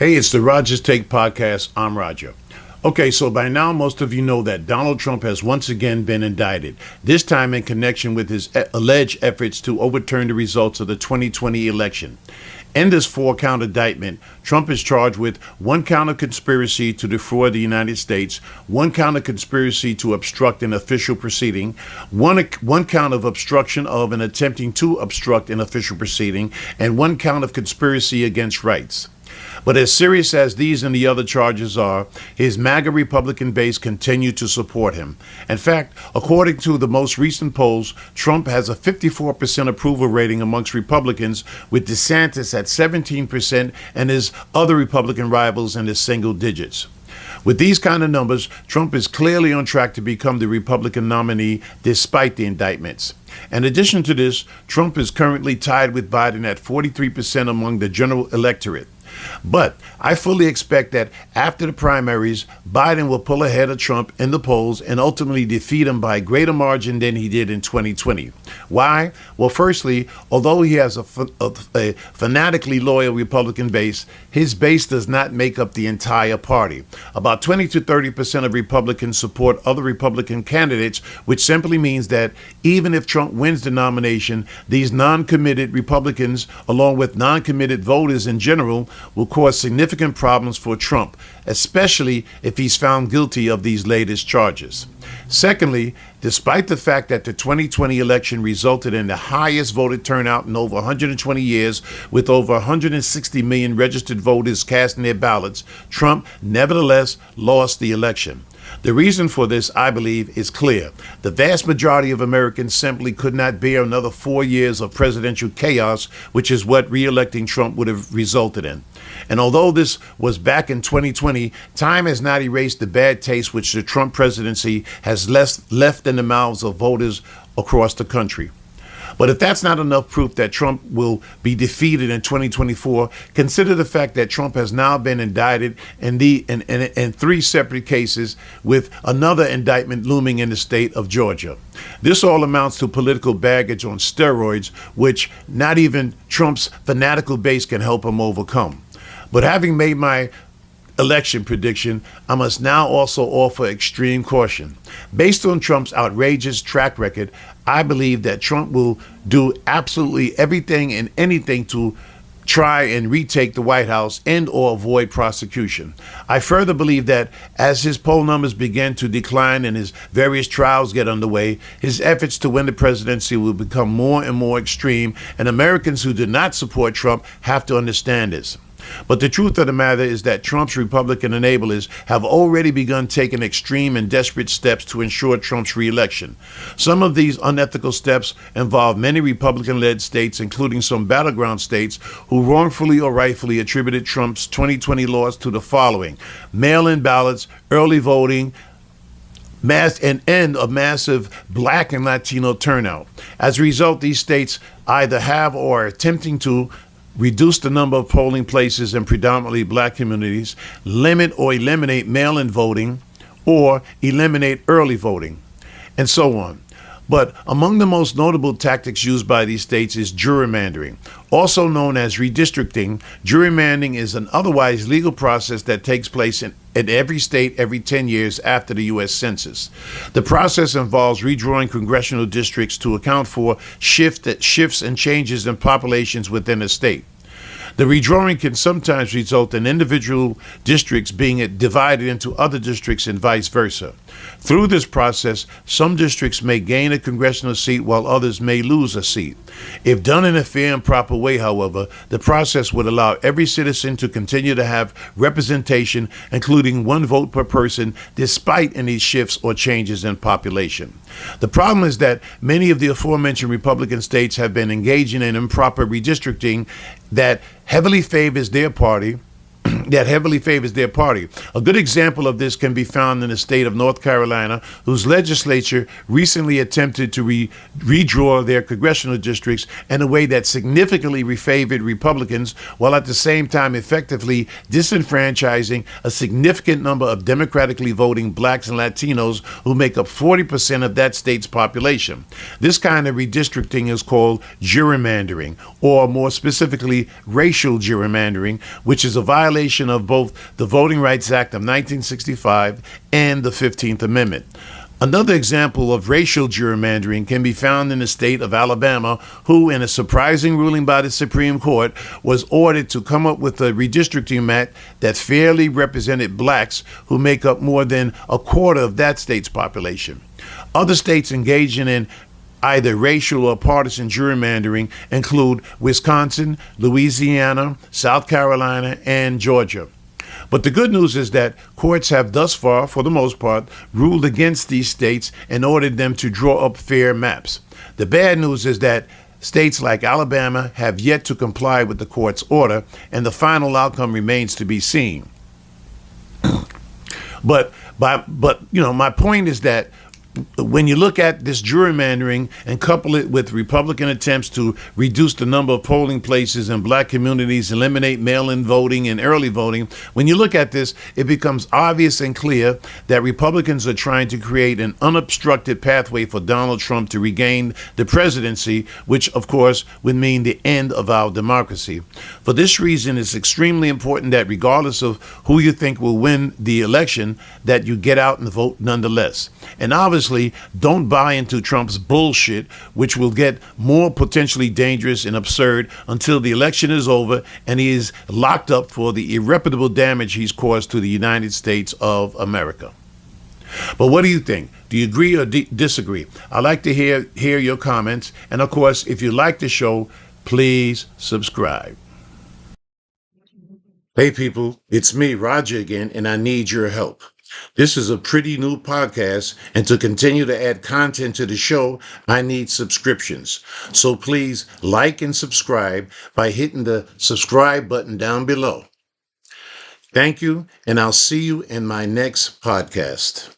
Hey, it's the Rogers Take podcast. I'm Roger. Okay, so by now most of you know that Donald Trump has once again been indicted, this time in connection with his alleged efforts to overturn the results of the 2020 election. In this four-count indictment, Trump is charged with one count of conspiracy to defraud the United States, one count of conspiracy to obstruct an official proceeding, one count of obstruction of and attempting to obstruct an official proceeding, and one count of conspiracy against rights. But as serious as these and the other charges are, his MAGA Republican base continue to support him. In fact, according to the most recent polls, Trump has a 54% approval rating amongst Republicans, with DeSantis at 17% and his other Republican rivals in the single digits. With these kind of numbers, Trump is clearly on track to become the Republican nominee despite the indictments. In addition to this, Trump is currently tied with Biden at 43% among the general electorate. But I fully expect that after the primaries, Biden will pull ahead of Trump in the polls and ultimately defeat him by a greater margin than he did in 2020. Why? Well, firstly, although he has a fanatically loyal Republican base, his base does not make up the entire party. About 20 to 30% of Republicans support other Republican candidates, which simply means that even if Trump wins the nomination, these non-committed Republicans, along with non-committed voters in general, will cause significant problems for Trump, especially if he's found guilty of these latest charges. Secondly, despite the fact that the 2020 election resulted in the highest voter turnout in over 120 years, with over 160 million registered voters casting their ballots, Trump nevertheless lost the election. The reason for this, I believe, is clear. The vast majority of Americans simply could not bear another 4 years of presidential chaos, which is what re-electing Trump would have resulted in. And although this was back in 2020, time has not erased the bad taste which the Trump presidency has left in the mouths of voters across the country. But if that's not enough proof that Trump will be defeated in 2024, consider the fact that Trump has now been indicted in three separate cases, with another indictment looming in the state of Georgia. This all amounts to political baggage on steroids, which not even Trump's fanatical base can help him overcome. But having made my election prediction, I must now also offer extreme caution. Based on Trump's outrageous track record, I believe that Trump will do absolutely everything and anything to try and retake the White House and or avoid prosecution. I further believe that as his poll numbers begin to decline and his various trials get underway, his efforts to win the presidency will become more and more extreme, and Americans who do not support Trump have to understand this. But the truth of the matter is that Trump's Republican enablers have already begun taking extreme and desperate steps to ensure Trump's reelection. Some of these unethical steps involve many Republican-led states, including some battleground states, who wrongfully or rightfully attributed Trump's 2020 loss to the following: mail-in ballots, early voting, and a massive Black and Latino turnout. As a result, these states either have or are attempting to reduce the number of polling places in predominantly Black communities, limit or eliminate mail-in voting, or eliminate early voting, and so on. But among the most notable tactics used by these states is gerrymandering. Also known as redistricting, gerrymandering is an otherwise legal process that takes place in every state every 10 years after the U.S. Census. The process involves redrawing congressional districts to account for shifts and changes in populations within a state. The redrawing can sometimes result in individual districts being divided into other districts and vice versa. Through this process, some districts may gain a congressional seat while others may lose a seat. If done in a fair and proper way, however, the process would allow every citizen to continue to have representation, including one vote per person, despite any shifts or changes in population. The problem is that many of the aforementioned Republican states have been engaging in improper redistricting that heavily favors their party. A good example of this can be found in the state of North Carolina, whose legislature recently attempted to redraw their congressional districts in a way that significantly favored Republicans, while at the same time effectively disenfranchising a significant number of democratically voting Blacks and Latinos who make up 40% of that state's population. This kind of redistricting is called gerrymandering, or more specifically, racial gerrymandering, which is a violation violation of both the Voting Rights Act of 1965 and the 15th Amendment. Another example of racial gerrymandering can be found in the state of Alabama, who, in a surprising ruling by the Supreme Court, was ordered to come up with a redistricting map that fairly represented blacks, who make up more than a quarter of that state's population. Other states engaging in either racial or partisan gerrymandering include Wisconsin, Louisiana, South Carolina, and Georgia. But the good news is that courts have thus far, for the most part, ruled against these states and ordered them to draw up fair maps. The bad news is that states like Alabama have yet to comply with the court's order, and the final outcome remains to be seen. But my point is that when you look at this gerrymandering and couple it with Republican attempts to reduce the number of polling places in black communities, eliminate mail-in voting and early voting, when you look at this, it becomes obvious and clear that Republicans are trying to create an unobstructed pathway for Donald Trump to regain the presidency, which, of course, would mean the end of our democracy. For this reason, it's extremely important that regardless of who you think will win the election, that you get out and vote nonetheless. And obviously, don't buy into Trump's bullshit, which will get more potentially dangerous and absurd until the election is over and he is locked up for the irreparable damage he's caused to the United States of America. But what do you think? Do you agree or disagree? I'd like to hear your comments. And of course, if you like the show, please subscribe. Hey people, it's me, Roger, again, and I need your help. This is a pretty new podcast, and to continue to add content to the show, I need subscriptions. So please like and subscribe by hitting the subscribe button down below. Thank you, and I'll see you in my next podcast.